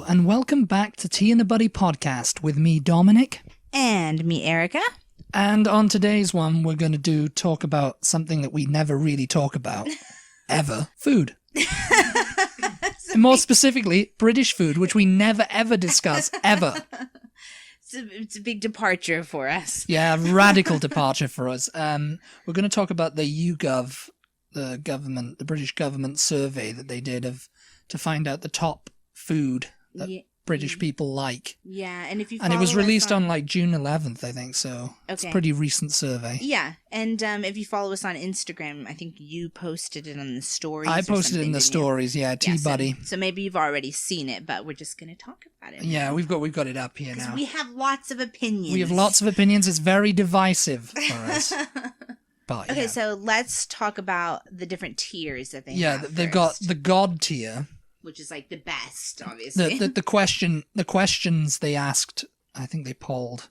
and welcome back to Tea and the Butty podcast with me, Dominic. And me, Erica. And on today's one, we're going to talk about something that we never really talk about, ever. Food. And more specifically, British food, which we never, ever discuss, ever. It's a big departure for us. Yeah, radical departure for us. We're going to talk about the YouGov, the British government survey that they did to find out the top food that British people like. Yeah, and if you it was released on like June 11th, I think, so it's a pretty recent survey. Yeah, and if you follow us on Instagram, I think you posted it on the stories. I posted it in the stories, Tea Buddy. So maybe you've already seen it, but we're just going to talk about it. Yeah, we've got it up here now. We have lots of opinions. We have lots of opinions. It's very divisive for us. But, okay, so let's talk about the different tiers that they have. Yeah, they've got the God tier, which is like the best, obviously. The questions they asked, I think they polled,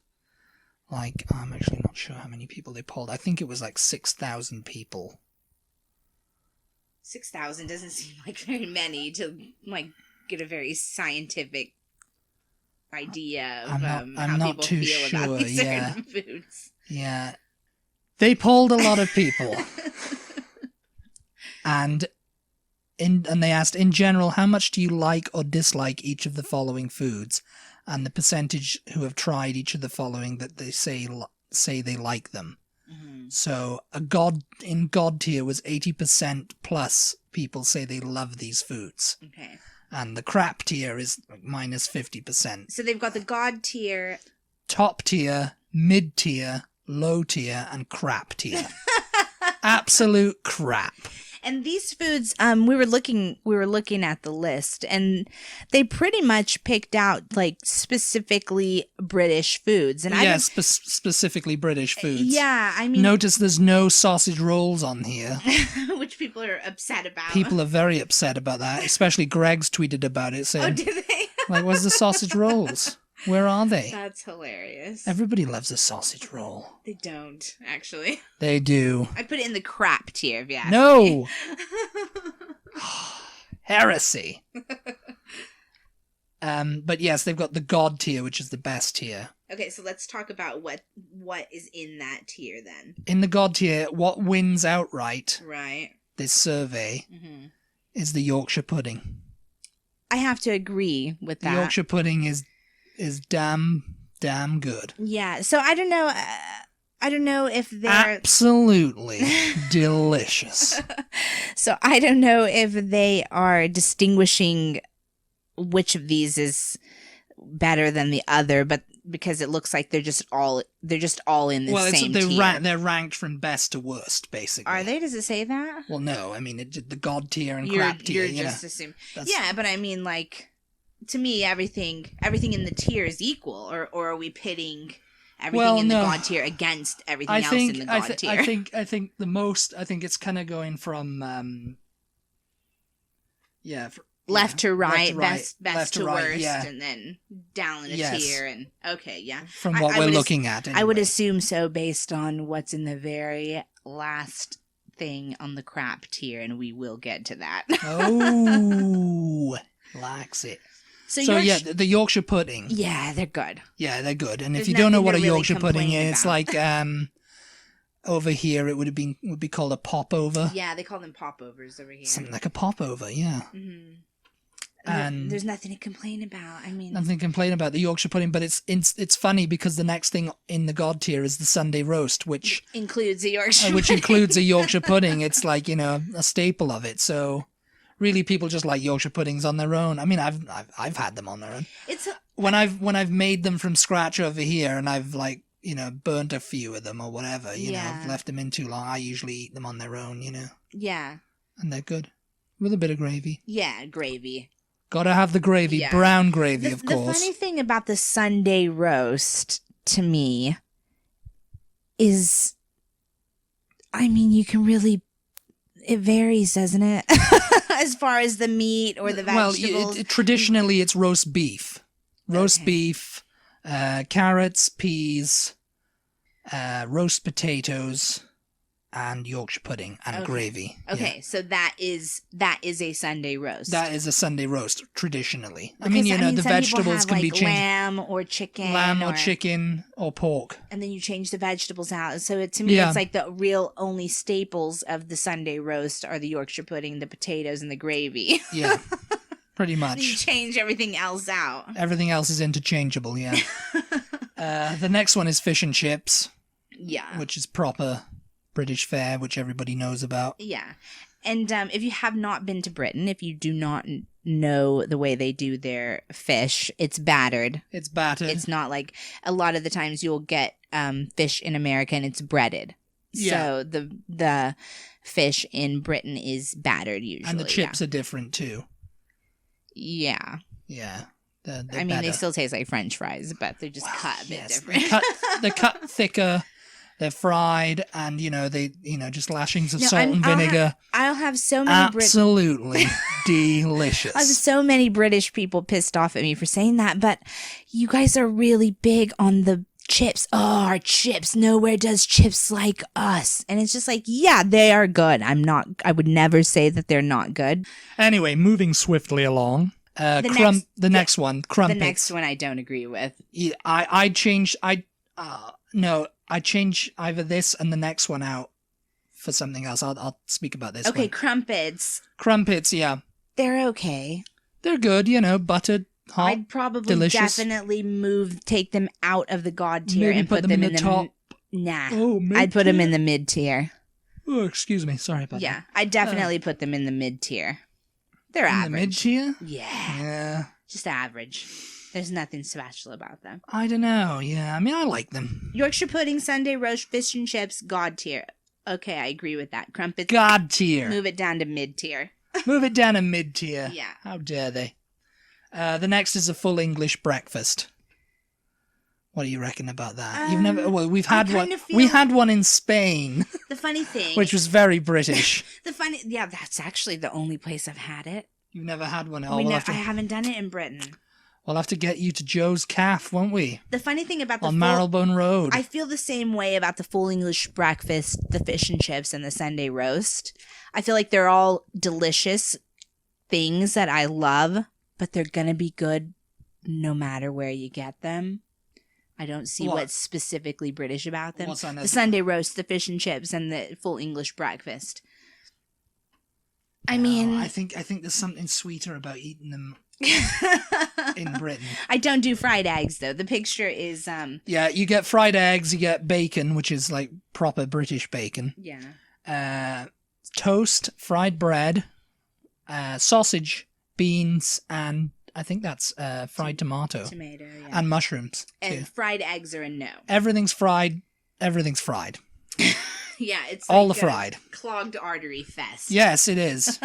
like, I'm actually not sure how many people they polled. I think it was like 6,000 people. 6,000 doesn't seem like very many to like get a very scientific idea of how people feel about these certain foods. Yeah. They polled a lot of people. and they asked, in general, how much do you like or dislike each of the following foods? And the percentage who have tried each of the following that they say they like them. Mm-hmm. So in God tier was 80% plus people say they love these foods. Okay. And the crap tier is like minus 50%. So they've got the God tier, top tier, mid tier, low tier, and crap tier. Absolute crap. And these foods, we were looking at the list, and they pretty much picked out like specifically British foods. And specifically British foods. Yeah, I mean, notice there's no sausage rolls on here, which people are upset about. People are very upset about that. Especially Greg's tweeted about it, saying, "Oh, did they? Like, where's the sausage rolls? Where are they?" That's hilarious. Everybody loves a sausage roll. They don't, actually. They do. I'd put it in the crap tier, if you ask me. No! Heresy. But yes, they've got the God tier, which is the best tier. Okay, so let's talk about what is in that tier, then. In the God tier, what wins outright, right, this survey, is the Yorkshire pudding. I have to agree with that. The Yorkshire pudding is damn good. Yeah, so I don't know if they're absolutely delicious. So I don't know if they are distinguishing which of these is better than the other, but because it looks like they're just all in the same tier. They're ranked from best to worst, basically. Are they? Does it say that? Well, no. I mean, the God tier and crap tier. You're just assuming. Yeah, but I mean, like, to me, everything in the tier is equal, or are we pitting everything in the God tier against everything else in the God tier? I think it's kind of going from left to right, best to right, worst, yeah. And then down in a tier, and okay, yeah. From what we're looking at, anyway. I would assume so based on what's in the very last thing on the crap tier, and we will get to that. Oh, likes it. So the Yorkshire pudding. Yeah, they're good. Yeah, they're good. And if you don't know what a Yorkshire pudding is, it's like over here it would be called a popover. Yeah, they call them popovers over here. Something like a popover, yeah. Mm-hmm. And there's nothing to complain about. I mean, nothing to complain about the Yorkshire pudding, but it's funny because the next thing in the God tier is the Sunday roast, which includes a Yorkshire which includes a Yorkshire pudding. It's like, a staple of it. So really, people just like Yorkshire puddings on their own. I mean, I've had them on their own. When I've made them from scratch over here, and I've like burnt a few of them or whatever. I've left them in too long. I usually eat them on their own. Yeah. And they're good with a bit of gravy. Yeah, gravy. Gotta have the gravy, brown gravy, of course. The funny thing about the Sunday roast, to me, is, I mean, you can really, it varies, doesn't it? As far as the meat or the vegetables. Well, traditionally it's roast beef. Roast beef, carrots, peas, roast potatoes, and Yorkshire pudding and gravy. Okay, so that is a Sunday roast. That is a Sunday roast traditionally. Because, the some vegetables people have, can be changed. Lamb or chicken or pork. and then you change the vegetables out. So to me, it's like the real only staples of the Sunday roast are the Yorkshire pudding, the potatoes, and the gravy. Yeah, pretty much. You change everything else out. Everything else is interchangeable, yeah. The next one is fish and chips. Yeah. Which is proper British fare, which everybody knows about. Yeah. And if you have not been to Britain, if you do not know the way they do their fish, it's battered. It's battered. It's not like a lot of the times you'll get fish in America and it's breaded. Yeah. So the fish in Britain is battered usually. And the chips are different too. Yeah. Yeah. They're they better. still taste like French fries, but they're just cut a bit different. They're cut thicker. They're fried, and just lashings of salt and vinegar. I'll have so many absolutely delicious. I have so many British people pissed off at me for saying that, but you guys are really big on the chips. Oh, our chips. Nowhere does chips like us. And it's just like, yeah, they are good. I would never say that they're not good. Anyway, moving swiftly along. The next one, crumpets. The next one I don't agree with. Yeah, I change either this and the next one out for something else. I'll speak about this. Okay, one. Crumpets. Crumpets, yeah. They're okay. They're good, buttered, hot, I'd probably delicious. definitely take them out of the god tier Maybe and put them in the top. Nah. Oh, I'd put them in the mid tier. Oh, excuse me. Sorry about that. Yeah, I'd definitely put them in the mid tier. They're average. In the mid tier? Yeah. Just average. There's nothing special about them. I don't know. Yeah, I like them. Yorkshire pudding, Sunday roast, fish and chips, god tier. Okay, I agree with that. Crumpets. God tier. Move it down to mid tier. Move it down to mid tier. Yeah. How dare they? The next is a full English breakfast. What do you reckon about that? You've never. Well, we've had one. We had one in Spain. The funny thing, which was very British. that's actually the only place I've had it. You've never had one. I haven't done it in Britain. We'll have to get you to Joe's Calf, won't we? The funny thing about on Marylebone Road. I feel the same way about the full English breakfast, the fish and chips, and the Sunday roast. I feel like they're all delicious things that I love, but they're gonna be good no matter where you get them. I don't see what's specifically British about them. The Sunday roast, the fish and chips, and the full English breakfast. I think there's something sweeter about eating them in Britain. I don't do fried eggs though. The picture is Yeah, you get fried eggs, you get bacon, which is like proper British bacon. Yeah. Toast, fried bread, sausage, beans, and I think that's fried tomato. Tomato, yeah. And mushrooms. And too. Fried eggs are a no. Everything's fried. Everything's fried. Yeah, it's all like the fried. Clogged artery fest. Yes, it is.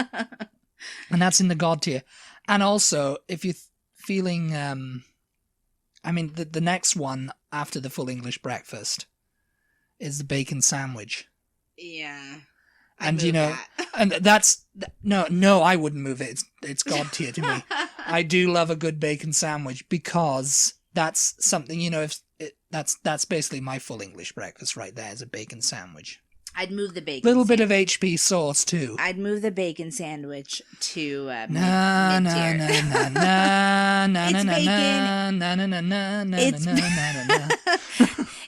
And that's in the god tier. And also, if you're feeling, the next one after the full English breakfast is the bacon sandwich. Yeah. And and that's no, I wouldn't move it. It's god tier to me. I do love a good bacon sandwich because that's something, that's basically my full English breakfast right there is a bacon sandwich. I'd move the bacon. Little bit of HP sauce too. I'd move the bacon sandwich to mid-tier.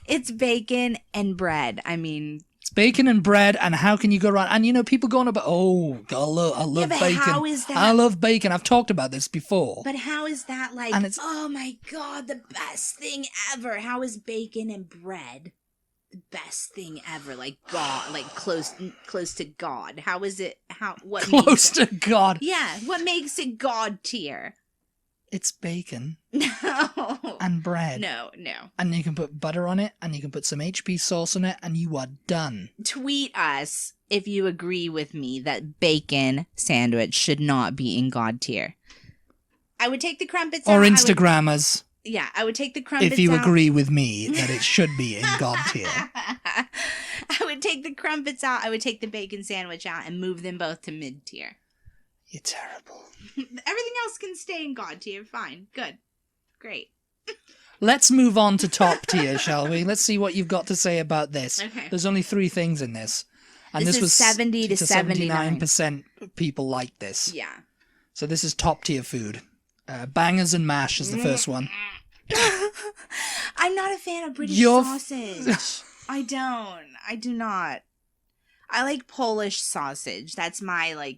It's bacon and bread. It's bacon and bread, and how can you go wrong? And people going about, God, I love bacon. How is that? I love bacon. I've talked about this before. But how is that like? Oh my God, the best thing ever? How is bacon and bread the best thing ever? Like God, like close to God. How is it? What close to God? Yeah, what makes it God tier? It's bacon. No. And bread. No. And you can put butter on it, and you can put some HP sauce on it, and you are done. Tweet us if you agree with me that bacon sandwich should not be in God tier. I would take the crumpets out. Or Instagrammers. I would take the crumpets out. If you agree with me that it should be in God tier. I would take the crumpets out. I would take the bacon sandwich out and move them both to mid tier. You're terrible. Everything else can stay in God tier. Fine. Good. Great. Let's move on to top tier, shall we? Let's see what you've got to say about this. Okay. There's only 3 things in this. And this this is was 70 to 79. 79% people like this. Yeah. So this is top tier food. Bangers and mash is the first one. I'm not a fan of British You're sausage. I do not. I like Polish sausage. That's my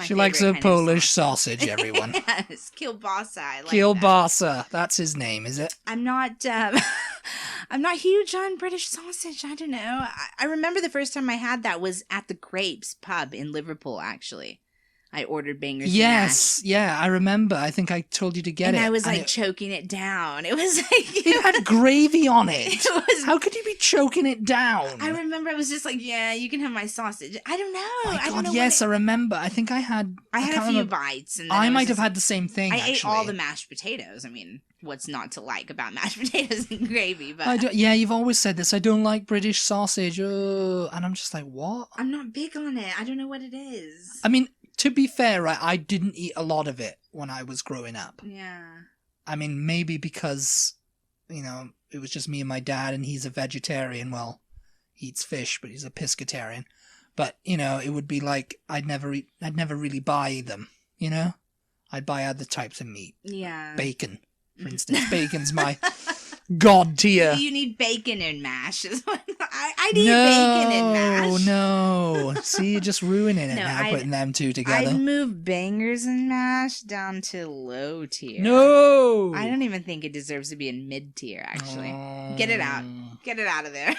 She likes favorite her kind of Polish sausage, everyone. Yes, kielbasa. I like that. Kielbasa, that's his name, is it? I'm not I'm not huge on British sausage. I don't know. I remember the first time I had that was at the Grapes pub in Liverpool, actually. I ordered bangers and Yes, mash. yeah, I remember. I think I told you to get it. And I was and like choking it down. It was like it had gravy on it. It was. How could you be choking it down? I remember I was just like, yeah, you can have my sausage. I don't know. My I don't God, know yes, I remember. I think I had. I had can't a few remember. bites, and then I was might have just- had the same thing. I actually. ate all the mashed potatoes. I mean, what's not to like about mashed potatoes and gravy? But Yeah, you've always said this. I don't like British sausage. And I'm just like, what? I'm not big on it. I don't know what it is. I mean, to be fair, right, I didn't eat a lot of it when I was growing up. Yeah. I mean, maybe because, it was just me and my dad, and he's a vegetarian. Well, he eats fish, but he's a pescatarian. But, it would be like I'd never really buy them, I'd buy other types of meat. Yeah. Bacon, for instance. Bacon's my god tier. You need bacon and mash. Is what I need bacon and mash. No. See, you're just ruining it No, now, putting them two together. I'd move bangers and mash down to low tier. No. I don't even think it deserves to be in mid tier, actually. Get it out. Get it out of there.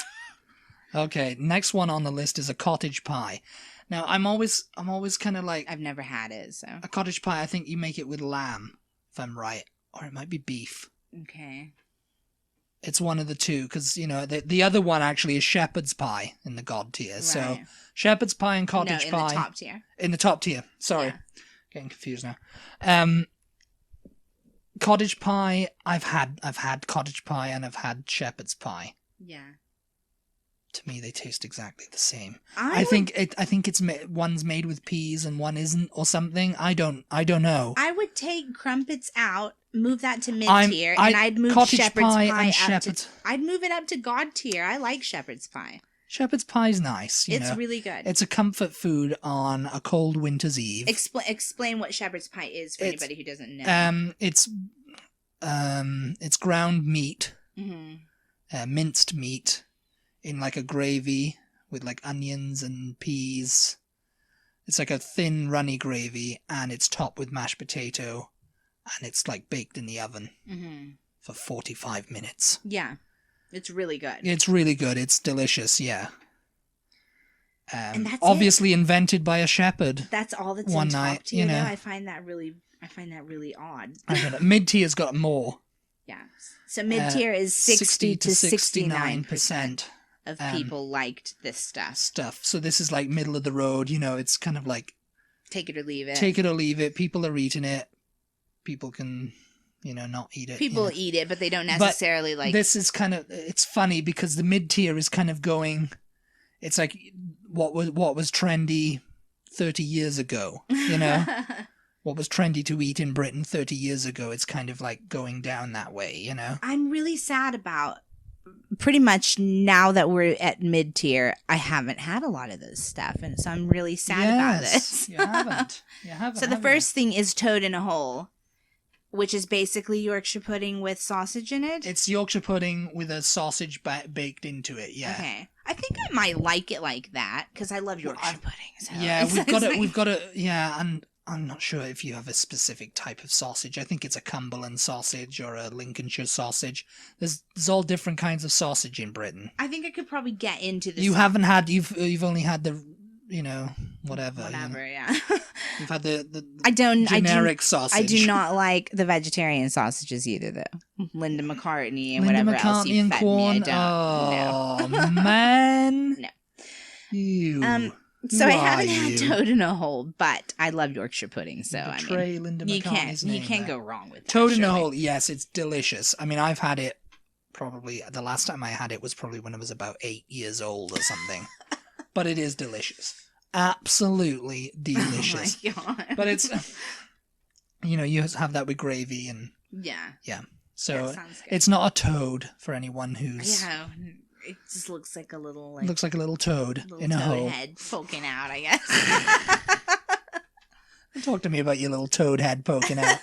Okay, next one on the list is a cottage pie. Now, I'm always kind of like I've never had it, so. a cottage pie. I think you make it with lamb, if I'm right, or it might be beef. Okay. It's one of the two, because the other one actually is shepherd's pie in the god tier. So Right. shepherd's pie and cottage pie the top tier. in the top tier. Sorry, Yeah. getting confused now. Cottage pie. I've had cottage pie and I've had shepherd's pie. Yeah. To me, they taste exactly the same. I think it's one's made with peas and one isn't, or something. I don't know. I would take crumpets out, move that to mid tier, I- and I'd move cottage shepherd's pie pie and up shepherd's- to. I'd move it up to god tier. I like shepherd's pie. Shepherd's pie's nice. It's really good. It's a comfort food on a cold winter's eve. Explain what shepherd's pie is for anybody who doesn't know. It's ground meat, Mm-hmm. minced meat, in like a gravy with like onions and peas. It's like a thin, runny gravy, and it's topped with mashed potato, and it's like baked in the oven for 45 minutes. Yeah, it's really good. It's really good. It's delicious. Yeah. And that's obviously invented by a shepherd. That's all that's one in top night, tier. you know. Though. I find that really odd. I don't know. Mid tier's got more. Yeah. So mid tier is 60 to 69% 69% of people liked this stuff. So this is like middle of the road. It's kind of like Take it or leave it. take it or leave it. People are eating it. People can, not eat it. People eat it, but they don't necessarily like. This is kind of, it's funny because the mid tier is kind of going. It's like what was trendy 30 years ago. What was trendy to eat in Britain 30 years ago. It's kind of like going down that way. I'm really sad about. Pretty much now that we're at mid tier, I haven't had a lot of this stuff, and so I'm really sad about this. You haven't. You haven't. So the first thing is toad in a hole, which is basically Yorkshire pudding with sausage in it. It's Yorkshire pudding with a sausage baked into it. Yeah. Okay. I think I might like it like that because I love Yorkshire pudding. So Yeah, it's- we've got it's it. like- We've got it. Yeah, and I'm not sure if you have a specific type of sausage. I think it's a Cumberland sausage or a Lincolnshire sausage. There's all different kinds of sausage in Britain. I think I could probably get into this. You haven't had. You've only had the whatever. Whatever. Yeah. You've had the I don't. generic sausage. I do not like the vegetarian sausages either, though. Linda McCartney and Linda whatever else McCartney you and fed corn. me. I don't. Oh man. No. You. So Who I haven't are had you? toad in a hole, but I love Yorkshire pudding. So Betray Linda you McCartney's can't name go there. wrong with that. Toad in a surely. hole. Yes, it's delicious. I mean, I've had it. Probably the last time I had it was probably when I was about 8 years old or something. But it is delicious. Absolutely delicious. Oh my god. But it's, you have that with gravy and yeah. So That sounds good. it's not a toad for anyone who's. Yeah. It just looks like a little Looks like a little toad in a toad hole. head poking out, I guess. Talk to me about your little toad head poking out.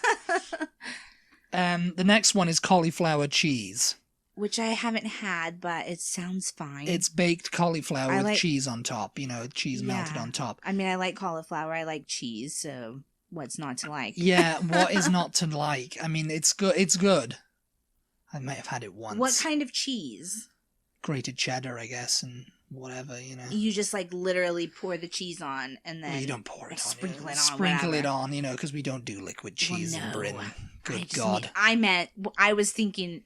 The next one is cauliflower cheese. Which I haven't had, but it sounds fine. It's baked cauliflower with cheese on top. Cheese melted on top. I mean, I like cauliflower. I like cheese, so what's not to like? Yeah, what is not to like? I mean, it's good. It's good. I might have had it once. What kind of cheese? Grated cheddar, I guess, and whatever, You just literally pour the cheese on and then... Well, you don't pour it on. Sprinkle it on, Sprinkle it on, because we don't do liquid cheese in Britain. Good God. I was thinking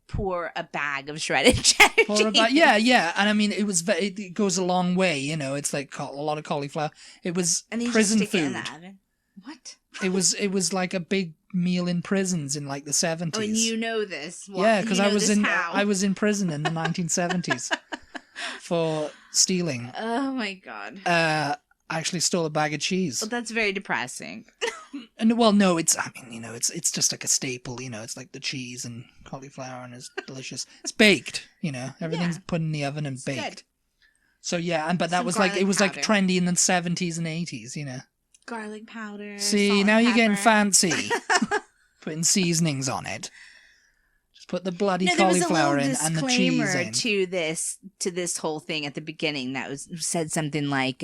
pour a bag of shredded cheddar cheese. Yeah, and I mean, it goes a long way, it's like a lot of cauliflower. It was and then prison you just stick food. It in the oven. What? It was like a big meal in prisons in the 70s. Oh, and you know this. Yeah, because I was in prison in the 1970s for stealing. Oh my God. I actually stole a bag of cheese. Well, that's very depressing. And well, no, it's just like a staple, it's like the cheese and cauliflower and it's delicious. It's baked, everything's put in the oven and baked. Good. So yeah, but that was it was powder. Like trendy in the 70s and 80s, Garlic powder. See, now you're getting fancy. Putting seasonings on it. Just put the bloody cauliflower in and the cheese in. To this whole thing at the beginning that said something like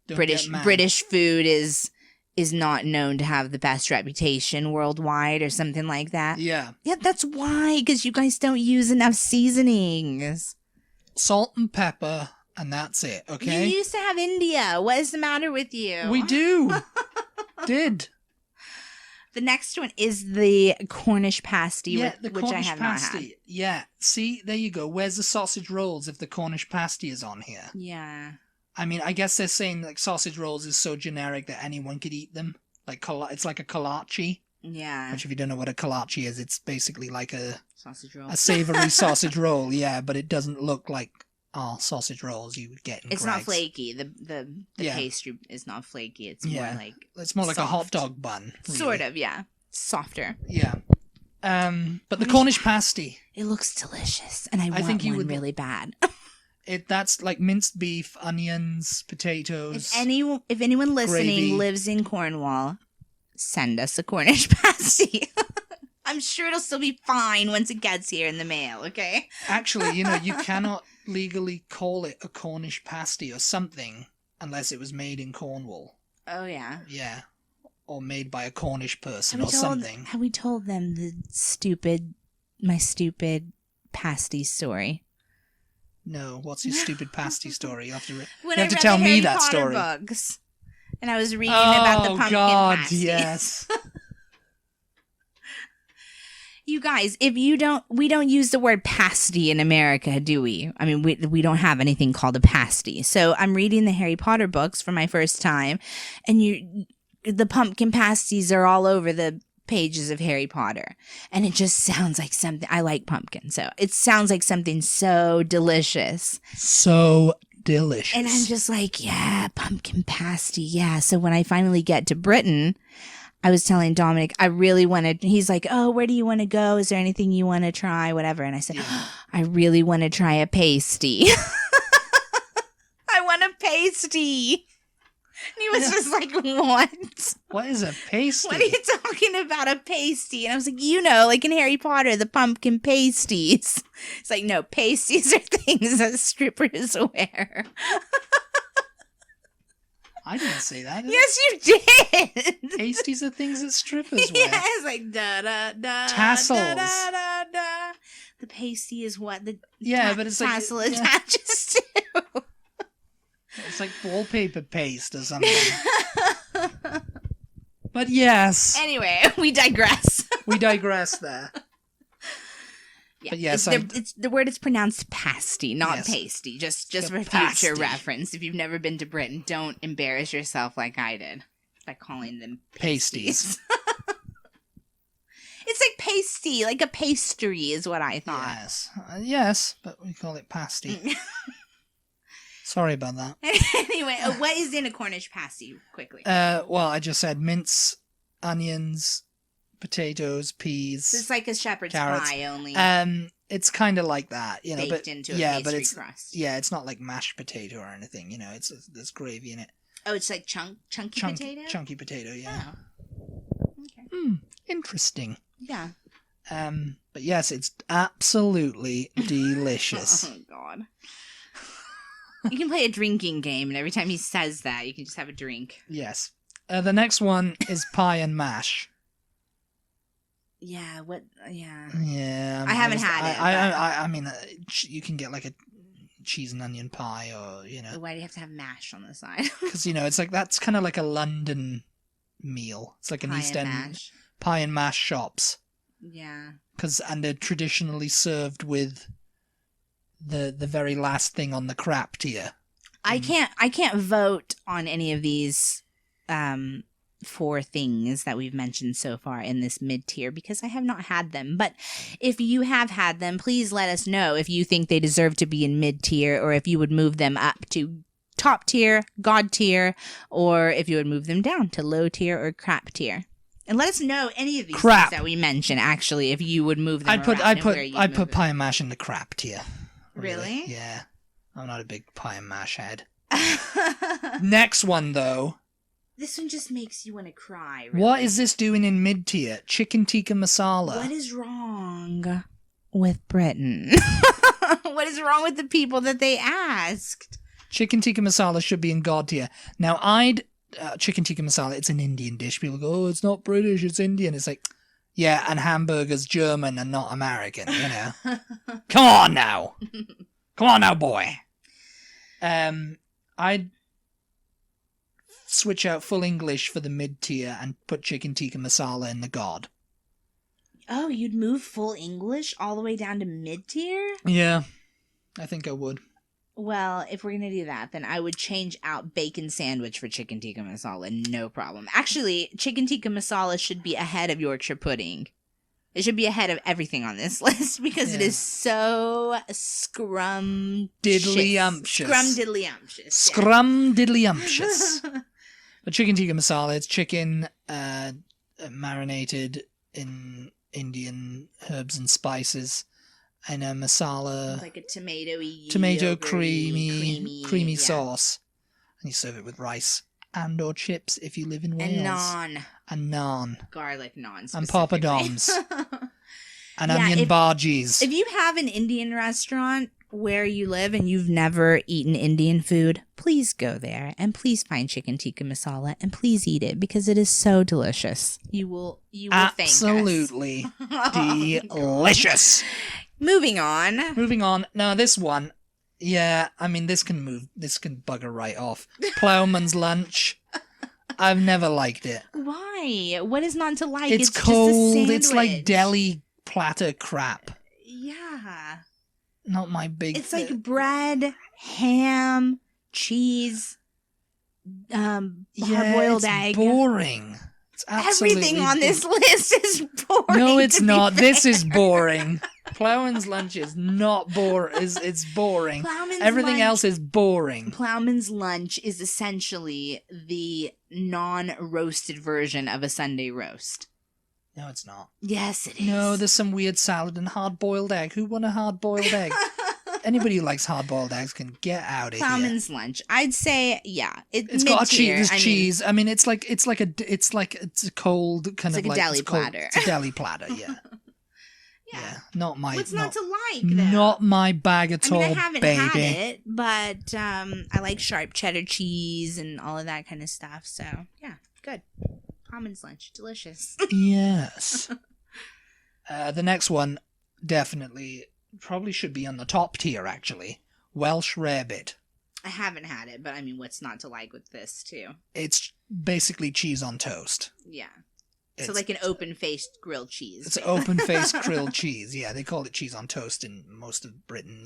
British food is not known to have the best reputation worldwide or something like that. Yeah. Yeah, that's why, because you guys don't use enough seasonings. Salt and pepper. And that's it, okay? You used to have India. What is the matter with you? We do. Did. The next one is the Cornish pasty, the which Cornish I have pasty. not had. Yeah. See, there you go. Where's the sausage rolls if the Cornish pasty is on here? Yeah. I mean, I guess they're saying sausage rolls is so generic that anyone could eat them. It's like a kolache. Yeah. Which, if you don't know what a kolache is, it's basically like a sausage roll. A savory sausage roll, yeah, but it doesn't look like sausage rolls you would get in It's Greggs. not flaky. The pastry is not flaky. It's more like it's more like soft. a hot dog bun. Really. Sort of, yeah. Softer. Yeah. But the Cornish pasty. It looks delicious, and I think you would really bad. That's like minced beef, onions, potatoes. If anyone listening gravy. lives in Cornwall, send us a Cornish pasty. I'm sure it'll still be fine once it gets here in the mail, okay? Actually, you cannot legally call it a Cornish pasty or something unless it was made in Cornwall. Oh, yeah. Yeah. Or made by a Cornish person or something. Have we told them my stupid pasty story? No, what's your stupid pasty story? You have to, when you have to tell me that story. Books, and I was reading about the pumpkin pasty. Yes. You guys, we don't use the word pasty in America, do we? I mean, we don't have anything called a pasty. So I'm reading the Harry Potter books for my first time, and the pumpkin pasties are all over the pages of Harry Potter, and it just sounds like something. I like pumpkin, so it sounds like something so delicious. So delicious. And I'm just like, yeah, pumpkin pasty, yeah. So when I finally get to Britain, I was telling Dominic, I really wanted, he's like, oh, where do you want to go? Is there anything you want to try? Whatever. And I said, I really want to try a pasty. I want a pasty. And he was just like, what? What is a pasty? What are you talking about, a pasty? And I was like, like in Harry Potter, the pumpkin pasties. It's like, no, pasties are things that strippers wear. I didn't say that. Yes, you did. Pasties are things that strippers wear. Yeah, it's like da-da-da. Tassels. Da-da-da-da. The pasty is what the but it's tassel like, attaches to. It's like wallpaper paste or something. But yes. Anyway, we digress. We digress there. Yeah, but yes, it's the word is pronounced pasty, not pasty. Just for pasty. future reference. If you've never been to Britain, don't embarrass yourself like I did by calling them pasties. It's like pasty, like a pastry is what I thought. Yes, yes, but we call it pasty. Sorry about that. Anyway, what is in a Cornish pasty? Quickly. Well, I just said mince, onions, potatoes, peas. So it's like a shepherd's carrots. pie only It's kind of like that, baked but into a yeah, pastry but it's crust. yeah, it's not like mashed potato or anything. There's gravy in it. Oh, it's like chunky potato? Chunky potato, yeah. Oh. Okay. Interesting. Yeah. But yes, it's absolutely delicious. Oh, God. You can play a drinking game, and every time he says that, you can just have a drink. Yes. The next one is pie and mash. Yeah, what? Yeah. Yeah. I haven't had it. I mean, you can get like a cheese and onion pie, or Why do you have to have mash on the side? because it's like that's kind of like a London meal. It's like an Pie East and End mash. pie and mash shops. Yeah. And they're traditionally served with the very last thing on the crap tier. I can't vote on any of these 4 things that we've mentioned so far in this mid-tier because I have not had them. But if you have had them, please let us know if you think they deserve to be in mid-tier, or if you would move them up to top tier, god tier, or if you would move them down to low tier or crap tier. And let us know any of these things that we mention, actually, if you would move them I'd put around. pie and mash in the crap tier. Really? Yeah. I'm not a big pie and mash head. Next one, though. This one just makes you want to cry. Really. What is this doing in mid-tier? Chicken tikka masala. What is wrong with Britain? What is wrong with the people that they asked? Chicken tikka masala should be in god tier. Now, chicken tikka masala, it's an Indian dish. People go, oh, it's not British, it's Indian. It's like, yeah, and hamburger's German and not American, Come on now. Come on now, boy. I'd switch out full English for the mid-tier and put chicken tikka masala in the god. Oh, you'd move full English all the way down to mid-tier? Yeah, I think I would. Well, if we're going to do that, then I would change out bacon sandwich for chicken tikka masala, no problem. Actually, chicken tikka masala should be ahead of Yorkshire pudding. It should be ahead of everything on this list because it is so scrum-diddly-umptious. Scrum-diddly-umptious. Scrum-diddly-umptious. But chicken tikka masala, it's chicken marinated in Indian herbs and spices. And a masala, like a tomato creamy sauce, and you serve it with rice and/or chips if you live in Wales. And naan, garlic naan, and poppadoms, and onion bhajis. If you have an Indian restaurant where you live and you've never eaten Indian food, please go there and please find chicken tikka masala and please eat it because it is so delicious. You will thank us. Absolutely delicious. Moving on. Now this one, yeah, I mean this can bugger right off. Ploughman's lunch. I've never liked it. Why? What is not to like? It's cold. It's like deli platter crap. Yeah. Not my big. It's like bread, ham, cheese, hard-boiled egg. Boring. It's everything on this list is boring. No, it's not. This is boring. Ploughman's lunch is not boring. It's boring. Everything else is boring. Ploughman's lunch is essentially the non-roasted version of a Sunday roast. No, it's not. Yes, it is. No, there's some weird salad and hard-boiled egg. Who want a hard-boiled egg? Anybody who likes hard-boiled eggs can get out of here. Ploughman's lunch. I'd say, yeah. It's got a cheese. There's cheese. I mean, it's a cold kind of like a deli platter. It's a deli platter. Yeah. Yeah. Not my. What's not to like? Though? Not my bag at all, baby. I haven't had it, but I like sharp cheddar cheese and all of that kind of stuff. So yeah, good. Ploughman's lunch, delicious. Yes. The next one definitely probably should be on the top tier. Actually, Welsh rarebit. I haven't had it, but I mean, what's not to like with this too? It's basically cheese on toast. Yeah. So like an open-faced grilled cheese. It's open-faced grilled cheese. Yeah, they call it cheese on toast in most of Britain,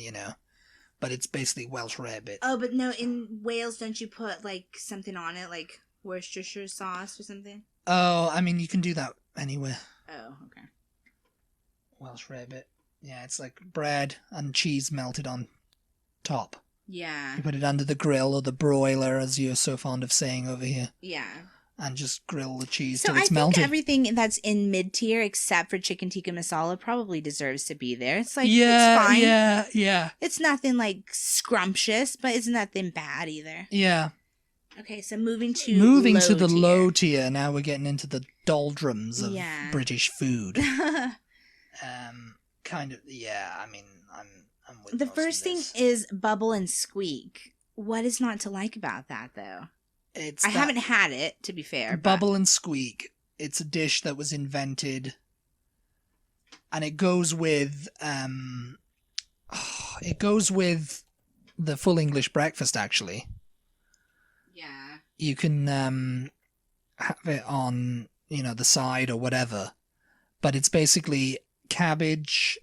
But it's basically Welsh rarebit. Oh, but no, in Wales, don't you put like something on it, like Worcestershire sauce or something? Oh, I mean, you can do that anywhere. Oh, okay. Welsh rarebit. Yeah, it's like bread and cheese melted on top. Yeah. You put it under the grill or the broiler, as you're so fond of saying over here. Yeah. and just grill the cheese So till I it's think melted. everything that's in mid-tier except for chicken tikka masala probably deserves to be there. It's like, yeah, it's fine. yeah. It's nothing like scrumptious, but it's nothing bad either. Yeah. Okay, so moving to the tier. low tier, now we're getting into the doldrums of Yeah. British food. Kind of, yeah, I mean, I'm with The most first of thing this. is bubble and squeak. What is not to like about that, though? I haven't had it, to be fair. Bubble and squeak. It's a dish that was invented, and it goes with the full English breakfast. Actually, Yeah. you can have it on the side or whatever, but it's basically cabbage,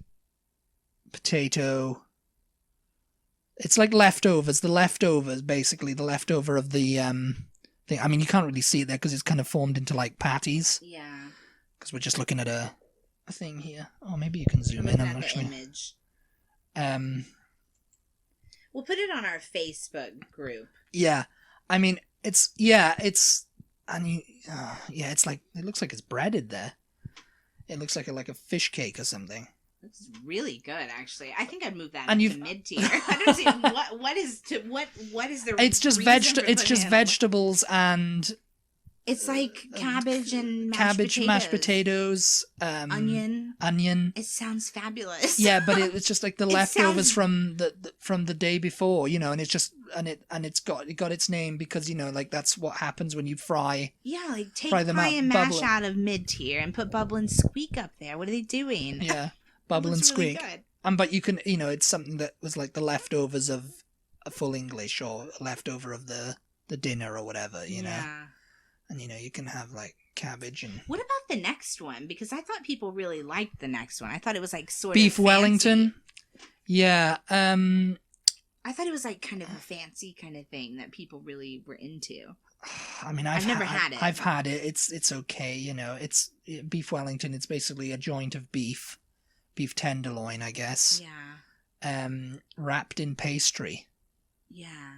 potato. It's like leftovers. The leftovers, basically the leftover of the thing. I mean, you can't really see it there because it's kind of formed into like patties. Yeah. Because we're just looking at a thing here. Oh, maybe you can zoom in. I'm not sure. Image. We'll put it on our Facebook group. Yeah, I mean, it's like it looks like it's breaded there. It looks like a fish cake or something. It's really good, actually. I think I'd move that And into mid tier. I don't see what is the. It's just vegetables and. It's like cabbage and mashed potatoes, onion. It sounds fabulous. Yeah, but it's just like the leftovers from the day before, and it's just it got its name because like that's what happens when you fry. Yeah, like take pie and mash out of mid tier and put bubble and squeak up there. What are they doing? Yeah, bubble and squeak. Really but you can it's something that was like the leftovers of a full English or a leftover of the dinner or whatever, Yeah. And you can have like cabbage and. What about the next one? Because I thought people really liked the next one. I thought it was like sort Beef of Wellington. Yeah. I thought it was like kind of a fancy kind of thing that people really were into. I mean, I've never had it. I've had it. It's okay. It's Beef Wellington. It's basically a joint of beef tenderloin, I guess. Yeah. Wrapped in pastry. Yeah.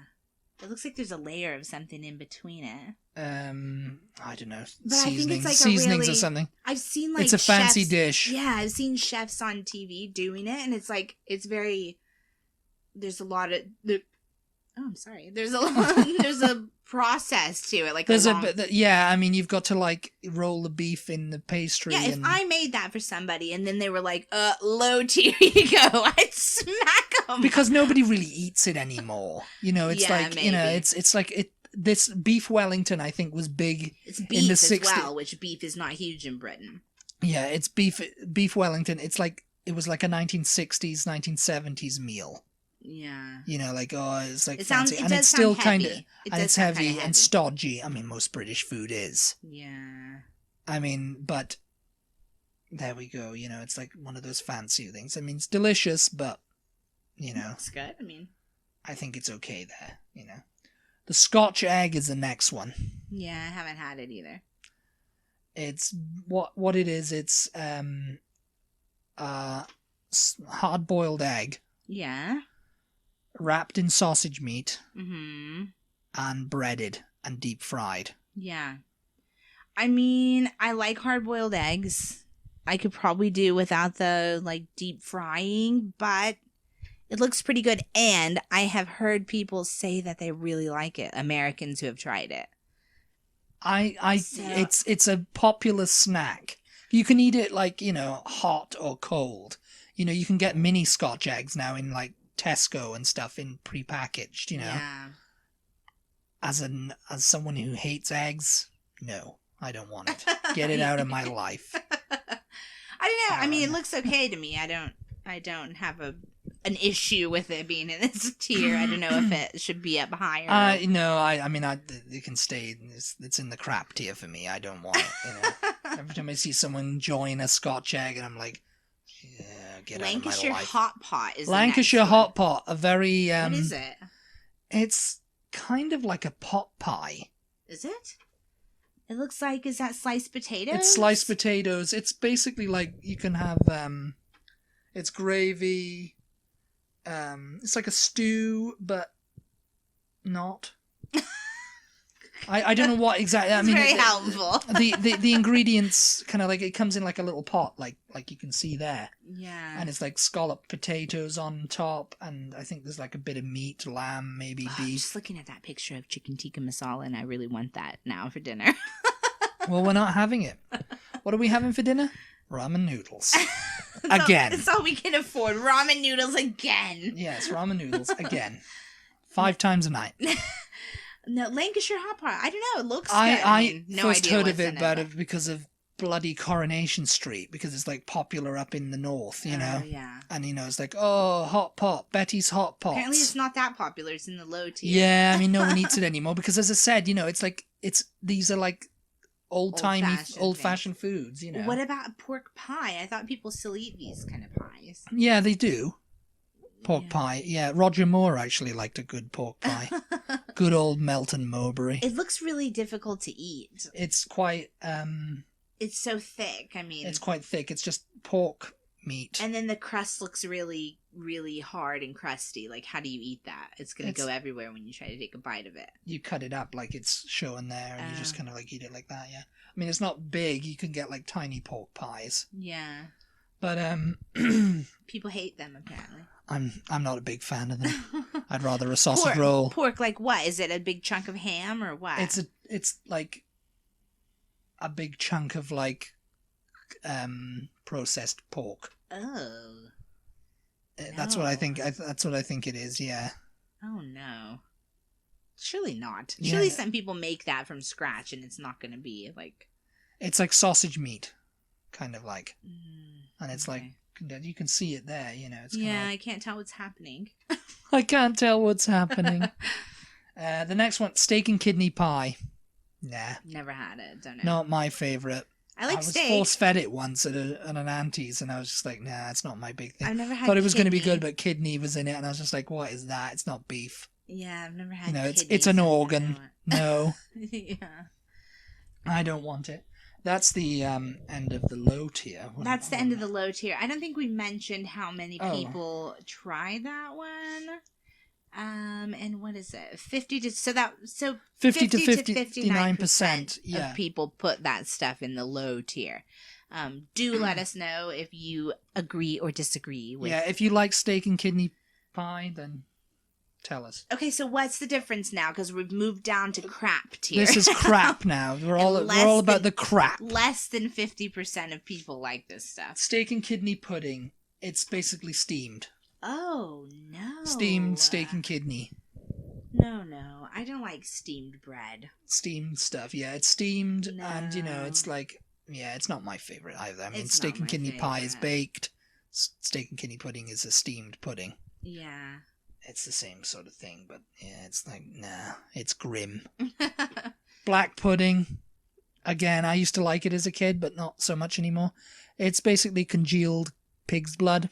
It looks like there's a layer of something in between it. I don't know. But I think it's like seasonings or something. I've seen like it's a fancy chefs, dish. Yeah, I've seen chefs on TV doing it, and it's like very. There's a lot of the. Oh, I'm sorry. There's a process to it. Like I mean, you've got to like roll the beef in the pastry. Yeah, if I made that for somebody and then they were like, low tier you go, I'd smack them. Because nobody really eats it anymore. It's like maybe. It's like it. This Beef Wellington, I think, was big. It's beef in the as 60s. well, which beef is not huge in Britain. Yeah, it's Beef Wellington. It's like it was like a 1960s, 1970s meal. Yeah. It's like it fancy, sounds, and it's still kind of, and it's heavy and stodgy. I mean, most British food is. Yeah. I mean, but there we go. It's like one of those fancy things. I mean, it's delicious, but it's good. I mean, I think it's okay there. The Scotch egg is the next one. Yeah, I haven't had it either. It's what it is. It's hard-boiled egg. Yeah. Wrapped in sausage meat. Mm-hmm. And breaded and deep fried. Yeah. I mean, I like hard-boiled eggs. I could probably do without the deep frying, but it looks pretty good. And I have heard people say that they really like it. Americans who have tried it. It's a popular snack. You can eat it hot or cold. You can get mini Scotch eggs now in Tesco and stuff in prepackaged. Yeah. As someone who hates eggs, no, I don't want it. Get it out of my life. I don't know. I mean, it looks okay to me. I don't have an issue with it being in this tier. I don't know if it should be up higher. No, I mean, it can stay. It's in the crap tier for me. I don't want it. Every time I see someone join a Scotch egg, and I'm like, yeah, get out of my life. Lancashire hot pot is Lancashire hot pot. A very what is it? It's kind of like a pot pie. Is it? It looks like, is that sliced potatoes? It's sliced potatoes. It's basically like you can have it's gravy. It's like a stew, but not. I don't know what exactly. I It's mean, very helpful. the ingredients kind of like it comes in like a little pot, like you can see there, Yeah. and it's like scalloped potatoes on top, and I think there's like a bit of meat, lamb, maybe I'm beef. just looking at that picture of chicken tikka masala, and I really want that now for dinner. Well, we're not having it. What are we having for dinner? Ramen noodles. Again. That's all we can afford. Ramen noodles again. Yes, ramen noodles again. 5 times a night. No, Lancashire hot pot. I don't know. It looks good. I no first idea heard what's of it in about it because of bloody Coronation Street, because it's like popular up in the north, you know. Yeah. And it's like, oh, hot pot, Betty's hot pots. Apparently, it's not that popular. It's in the low tier. Yeah, I mean, no one eats it anymore because, as I said, these are like old-fashioned foods, you know. What about pork pie? I thought people still eat these kind of pies. Yeah, they do. Pork pie. Yeah, Roger Moore actually liked a good pork pie. Good old Melton Mowbray. It looks really difficult to eat. It's quite It's so thick. I mean, it's quite thick. It's just pork meat. and then the crust looks really, really hard and crusty. Like, how do you eat that? It's gonna go everywhere when you try to take a bite of it. You cut it up like it's showing there, and you just kind of like eat it like that. Yeah, I mean it's not big. You can get like tiny pork pies. Yeah. But People hate them apparently. I'm not a big fan of them. I'd rather a sausage roll. Pork, like what? Is it a big chunk of ham or what? It's like a big chunk of like processed pork. Oh. That's what I think. That's what I think it is. Yeah. Oh no. Surely not. Yeah. Surely some people make that from scratch, and it's not going to be like. It's like sausage meat, kind of like, and it's okay. like you can see it there. You know. It's I can't tell what's happening. I can't tell what's happening. The next one, steak and kidney pie. Nah. Never had it. Don't know. Not my favorite. I like steak. I was force-fed it once at an auntie's, and I was just like, nah, it's not my big thing. I've never had Thought it was going to be kidney. good, but kidney was in it, and I was just like, what is that? It's not beef. Yeah, I've never had. It's an kidneys, organ. No, yeah. I don't want it. That's the end of the low tier. That's the end of the low tier. I don't think we mentioned how many people try that one. And what is it? 50 to 59% of people put that stuff in the low tier. Do let us know if you agree or disagree with. Yeah, if you like steak and kidney pie, then tell us. Okay, so what's the difference now? Because we've moved down to crap tier. This is crap now. We're all about the crap. Less than 50% of people like this stuff. Steak and kidney pudding. It's basically steamed. Oh no! Steamed steak and kidney. No, I don't like steamed bread. Steamed stuff, yeah. It's steamed, No. and it's like, yeah, it's not my favorite either. I mean, It's steak not and my kidney pie is favorite. baked. Steak and kidney pudding is a steamed pudding. Yeah. It's the same sort of thing, but yeah, it's like, nah, it's grim. Black pudding. Again, I used to like it as a kid, but not so much anymore. It's basically congealed pig's blood.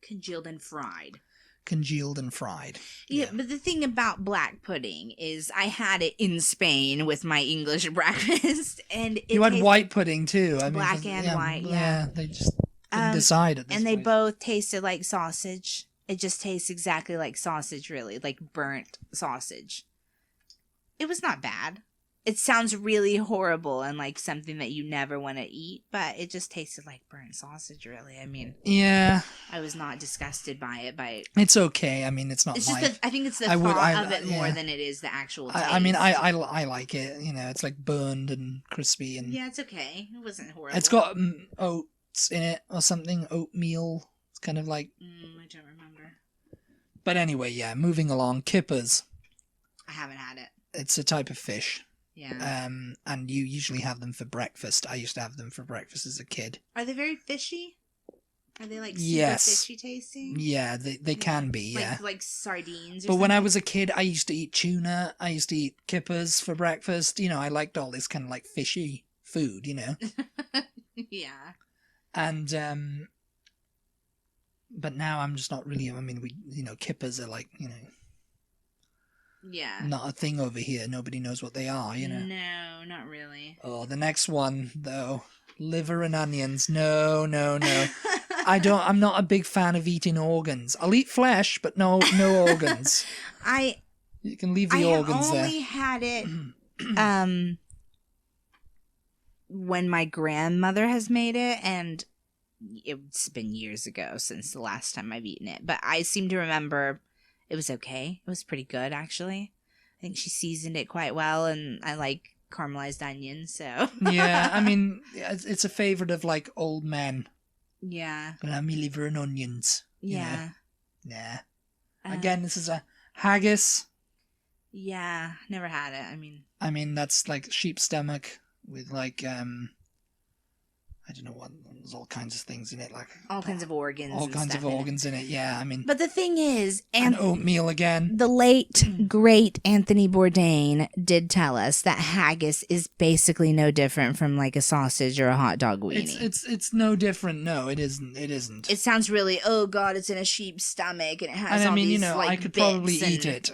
Congealed and fried. Congealed and fried. Yeah, but the thing about black pudding is I had it in Spain with my English breakfast, and You had white pudding too. I mean, Black and white, yeah. They just didn't decide at this and they place. both tasted like sausage. It just tastes exactly like sausage, really, like burnt sausage. It was not bad. It sounds really horrible and like something that you never want to eat, but it just tasted like burnt sausage, really. I mean, Yeah, I was not disgusted by it. it's okay. I mean, it's not It's my... just I think it's the I would- thought I- of it more yeah. than it is the actual taste. I mean, I like it. It's like burned and crispy, and Yeah, it's okay. It wasn't horrible. it's got oats in it or something. Oatmeal. It's kind of like... I don't remember. But anyway, yeah, moving along. Kippers. I haven't had it. It's a type of fish. Yeah. And you usually have them for breakfast. I used to have them for breakfast as a kid. Are they very fishy? Are they like super Yes. fishy tasting? Yeah, they can be, yeah. Like sardines or But when I something? was a kid, I used to eat tuna. I used to eat kippers for breakfast. I liked all this kind of like fishy food, Yeah. And, but now I'm just not really, I mean, kippers are like, Yeah. not a thing over here. Nobody knows what they are, No, not really. Oh, the next one, though. Liver and onions. No. I'm not a big fan of eating organs. I'll eat flesh, but no organs. You can leave the I have organs there. only had it when my grandmother has made it, and it's been years ago since the last time I've eaten it. But I seem to remember it was okay. It was pretty good, actually. I think she seasoned it quite well, and I like caramelized onions, so... Yeah, I mean, it's a favorite of, like, old men. Yeah. Me liver and onions. Yeah. Nah. Again, this is a haggis. Yeah, never had it. I mean, that's like sheep stomach with like, I don't know what, there's all kinds of things in it, like all kinds of organs. All kinds of organs in it, yeah. I mean, but the thing is, and oatmeal again. The late great Anthony Bourdain did tell us that haggis is basically no different from like a sausage or a hot dog weenie. It's no different. No, it isn't. It isn't. It sounds really, oh god, it's in a sheep's stomach and it has and all these I could probably eat it,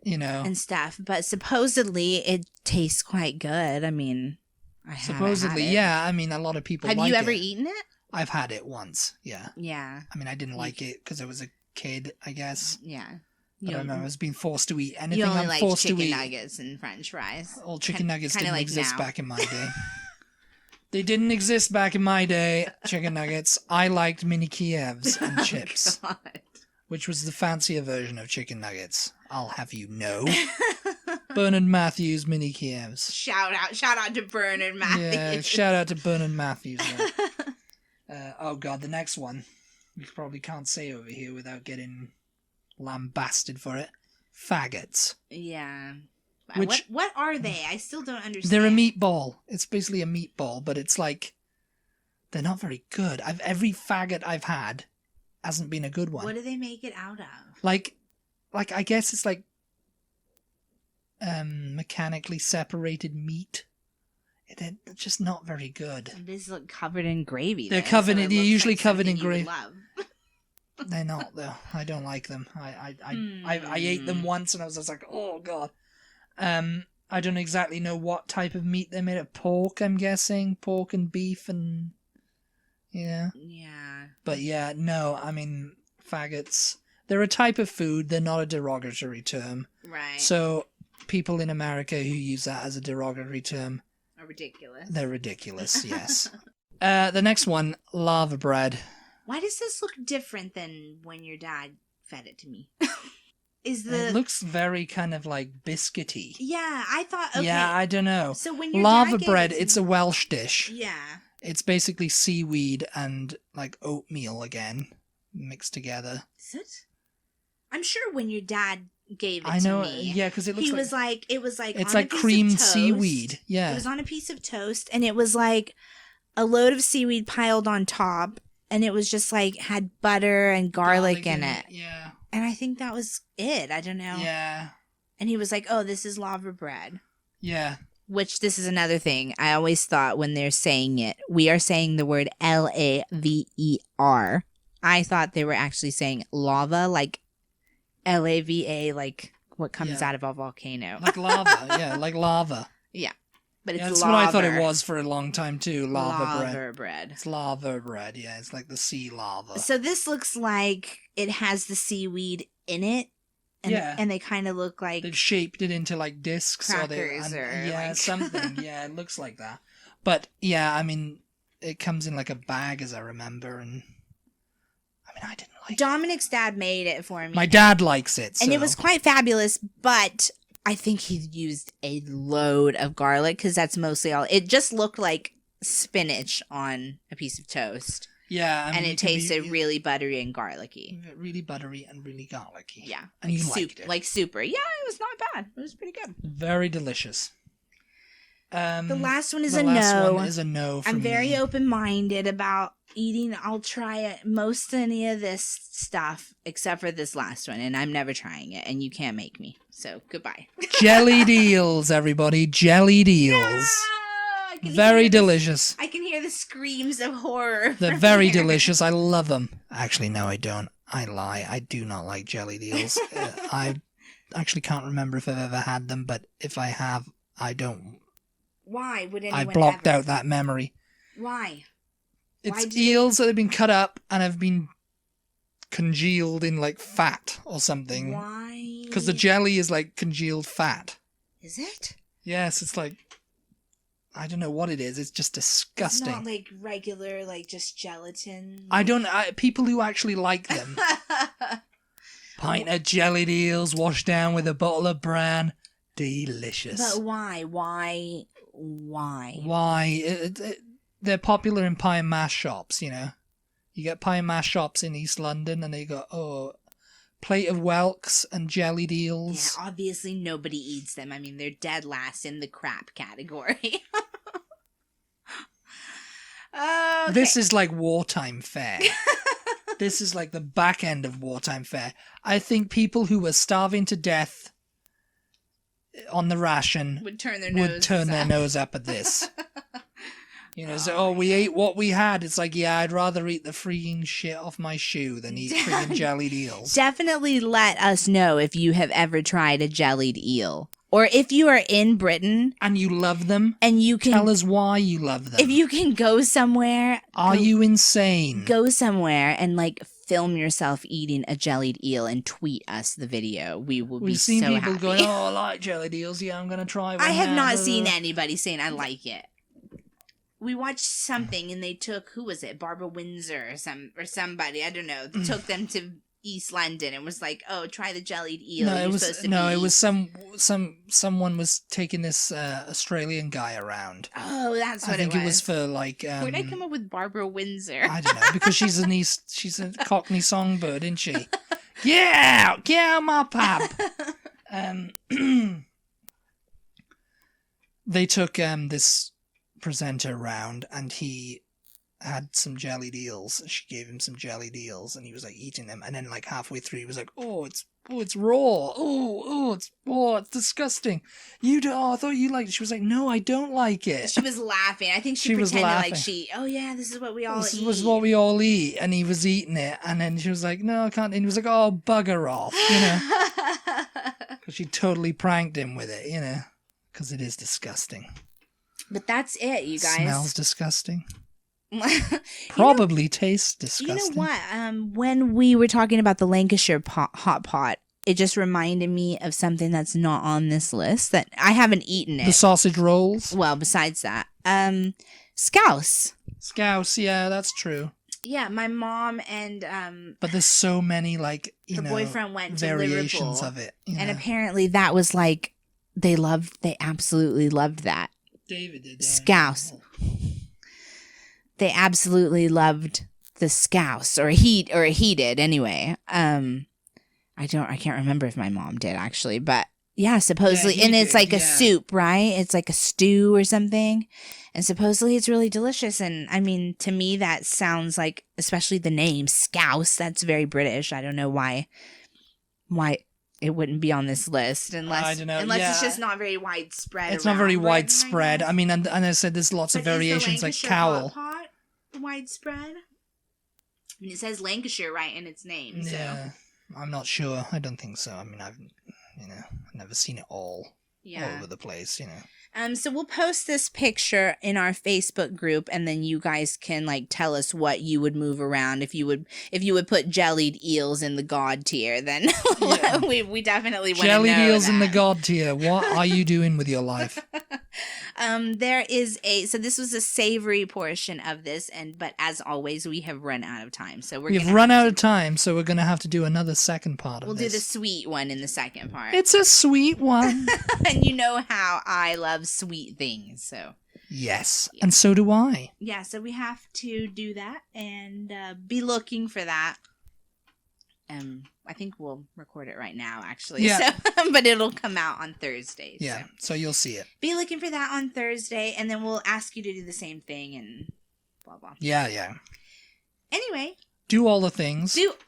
and stuff. But supposedly it tastes quite good. Supposedly, yeah. A lot of people. Have like you ever it. eaten it? I've had it once. Yeah. Yeah. I didn't like it because I was a kid, I guess. Yeah. But I remember I was being forced to eat anything. You only I'm like forced to eat. chicken nuggets and French fries. Well, chicken nuggets didn't like exist now. back in my day. They didn't exist back in my day. Chicken nuggets. I liked mini Kievs and chips, God. which was the fancier version of chicken nuggets. I'll have you know. Bernard Matthews mini Kievs. Shout out to Bernard Matthews. Yeah, shout out to Bernard Matthews. Oh god, the next one we probably can't say over here without getting lambasted for it. Faggots. Yeah. Which, what are they? I still don't understand. They're a meatball. It's basically a meatball, but it's like they're not very good. Every faggot I've had hasn't been a good one. What do they make it out of? Like I guess it's like mechanically separated meat. They're just not very good. It is like covered in gravy. They're usually covered in gravy. They're not though. I don't like them. I ate them once and I was just like, oh god. I don't exactly know what type of meat they're made of. Pork, I'm guessing. Pork and beef and yeah. Yeah. But yeah, no, faggots. They're a type of food. They're not a derogatory term. Right. So people in America who use that as a derogatory term are ridiculous. They're ridiculous, yes. The next one, lava bread. Why does this look different than when your dad fed it to me? It looks very kind of like biscuity. Yeah, I thought, okay. Yeah, I don't know. So when your lava dad bread, it's a Welsh dish. Yeah. It's basically seaweed and like oatmeal again mixed together. Is it? I'm sure when your dad gave it I know, to me, yeah, because it looks it was like it's like creamed seaweed. Yeah, it was on a piece of toast, and it was like a load of seaweed piled on top, and it was just like had butter and garlic in it. Yeah, and I think that was it. I don't know. Yeah, and he was like, "Oh, this is lava bread." Yeah. Which this is another thing I always thought when they're saying it, we are saying the word Laver. I thought they were actually saying lava, like Lava, like what comes out of a volcano. Like lava, yeah, like lava. Yeah. But it's that's laver. what I thought it was for a long time too. Lava bread. It's lava bread, yeah. It's like the sea lava. So this looks like it has the seaweed in it. And, and they kind of look like they've shaped it into like discs crackers or something. Yeah, it looks like that. But yeah, it comes in like a bag as I remember, and I didn't like Dominic's dad made it for me. My dad likes it. So. And it was quite fabulous, but I think he used a load of garlic because that's mostly all. It just looked like spinach on a piece of toast. Yeah. And it tasted really buttery and garlicky. Really buttery and really garlicky. Yeah. And you liked it. Like super. Yeah, it was not bad. It was pretty good. Very delicious. The last one is a no. The last one is a no for me. I'm very open-minded about eating. I'll try most any of this stuff except for this last one, and I'm never trying it, and you can't make me. So, goodbye. Jelly deals, everybody. Jelly deals. No! Very delicious. I can hear the screams of horror. They're very delicious. I love them. Actually, no, I don't. I lie. I do not like jelly deals. I actually can't remember if I've ever had them, but if I have, I don't. Why would anyone I blocked out that memory. Why? It's eels that have been cut up and have been congealed in like fat or something. Why Because the jelly is like congealed fat. Is it? Yes, it's like, I don't know what it is. It's just disgusting. It's not like regular, like just gelatin. People who actually like them. Pint of jellied eels washed down with a bottle of bran. Delicious. But why? They're popular in pie and mash shops, you know. You get pie and mash shops in East London and they go, plate of whelks and jellied eels. Yeah, obviously nobody eats them. I mean, they're dead last in the crap category. Okay. This is like wartime fare. This is like the back end of wartime fare. I think people who were starving to death on the ration would turn their nose up at this. You know, we ate what we had. It's like, yeah, I'd rather eat the freaking shit off my shoe than eat freaking jellied eels. Definitely let us know if you have ever tried a jellied eel. Or if you are in Britain. And you love them. And you can tell us why you love them. If you can go somewhere. Are you insane? Go somewhere and like film yourself eating a jellied eel and tweet us the video. We will be so happy. We've seen people going, I like jellied eels. Yeah, I'm going to try one. I have not seen anybody saying I like it. We watched something and they took, who was it? Barbara Windsor or somebody, I don't know, took them to East London and was like, "Oh, try the jellied eel." It was someone was taking this Australian guy around. Oh, that's what I think it was for like. Where'd I come up with Barbara Windsor? I don't know, because she's a Cockney songbird, isn't she? Yeah, get out my pub. They took this presenter around and he had some jellied eels. She gave him some jellied eels and he was like eating them, and then like halfway through he was like, it's raw. It's disgusting. I thought you liked it. She was like, no, I don't like it. She was laughing. I think she pretended like this is what we all eat. This was what we all eat, and he was eating it, and then she was like, no, I can't. And he was like, oh, bugger off, you know. Because she totally pranked him with it, you know, because it is disgusting. But that's it, you guys. Smells disgusting. Probably tastes disgusting. You know what? When we were talking about the Lancashire hot pot, it just reminded me of something that's not on this list that I haven't eaten it. The sausage rolls? Well, besides that. Scouse. Scouse, yeah, that's true. Yeah, my mom and but there's so many like her boyfriend went to variations Liverpool, of it. And apparently that was like they absolutely loved that. David did. Scouse. They absolutely loved the scouse, or he did anyway. I can't remember if my mom did actually, but yeah, supposedly, and it's like a soup, right? It's like a stew or something, and supposedly it's really delicious. And I mean, to me, that sounds like, especially the name Scouse, that's very British. I don't know why it wouldn't be on this list unless it's just not very widespread. It's not very widespread. I mean, and I said there's lots of variations like cowl. Hot pot widespread. I mean, it says Lancashire right in its name. Yeah, so. I'm not sure. I don't think so. I mean, I've never seen it all over the place. You know. So we'll post this picture in our Facebook group, and then you guys can like tell us what you would move around if you would put jellied eels in the God tier. Then we definitely want to know jellied eels in the God tier. What are you doing with your life? There is so this was a savory portion of this, but as always, we have run out of time. So we've run out of time, so we're gonna have to do another second part of this. We'll do the sweet one in the second part. It's a sweet one. And you know how I love sweet things, so. Yes, and so do I. Yeah, so we have to do that and be looking for that. I think we'll record it right now, actually. Yeah. So, but it'll come out on Thursday. Yeah, so you'll see it. Be looking for that on Thursday, and then we'll ask you to do the same thing and blah, blah. Yeah. Anyway. Do all the things. Visit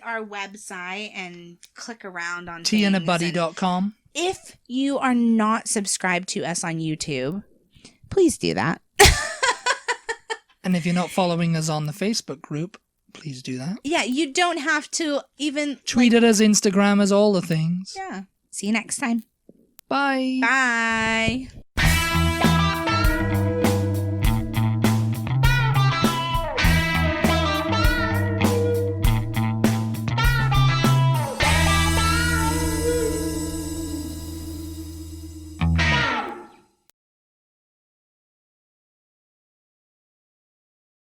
our website and click around on teaandabuddy.com. If you are not subscribed to us on YouTube, please do that. And if you're not following us on the Facebook group, please do that. Yeah, you don't have to even... Tweet at us, Instagram us, all the things. Yeah. See you next time. Bye. Bye.